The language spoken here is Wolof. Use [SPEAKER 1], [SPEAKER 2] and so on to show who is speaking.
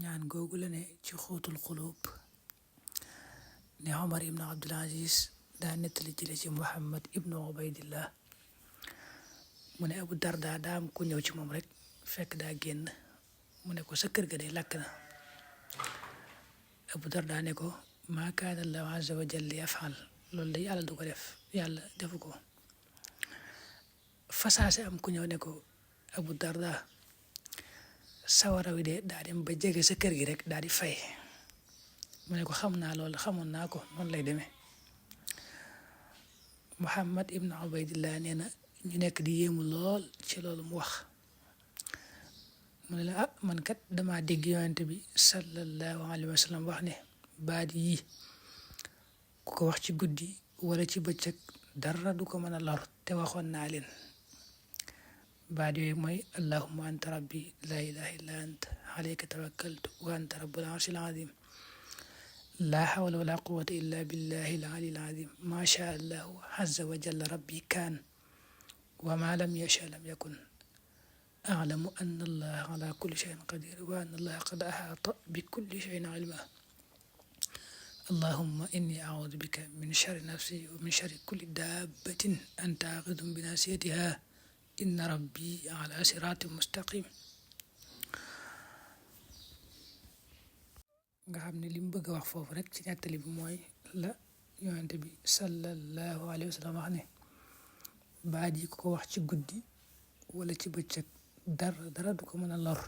[SPEAKER 1] ñaan googu la ne ci xóotul xulub ne Omar ibn Abdul Aziz daa nettali jële ci Muhammad ibnu Ubaydillah mu ne Abu Darda daa am ku ñëw ci moom rek fekk daa génn mu ne ko sa kër ga day lakk na. Abu Darda ne ko maa kaana Allahu azza wa jalla yafal loolu de yàlla du ko def, yàlla defu ko. Fasaase am ku ñëw ne ko Abu Darda sawara wi de daa dem ba jege sa kër gi rek daa di fay. mu ne ko xam naa loolu, xamoon naa ko noonu lay demee. Muhammad ibn Ubaydillah nee na ñu nekk di yéemu lool ci loolu mu wax. mu ne la man kat dama dégg yonent bi sallallahu alayhi wa sallam wax ne baat yi ku ko wax ci guddi wala ci bëccëg dara du ko mën a lor te waxoon naa leen. baat yooyu mooy allahumma anta rabbi la ilaha illa anta alayka tawakkaltu wa anta rabbul arshil azim la hawla wala quwwata illa billahi al-ali al-azim ma sha allahu azza wa jalla rabbi kaan wa ma lam yasha lam yakun a'lamu anna allaha ala kulli shay'in qadir wa anna allaha qad ahata bi kulli shay'in ilma allahumma inni a'udhu bika min sharri nafsi wa min sharri kulli dabbatin anta akhidhun bi nasiyatiha inna rabbi ala siratin mustaqim. nga xam ne li mu bëgg a wax foofu rek ci nettali bi mooy la yonent bi sallallahu alayhi wa sallam wax ne baat yi ku ko wax ci guddi wala ci bëccëg dara du ko mën a lor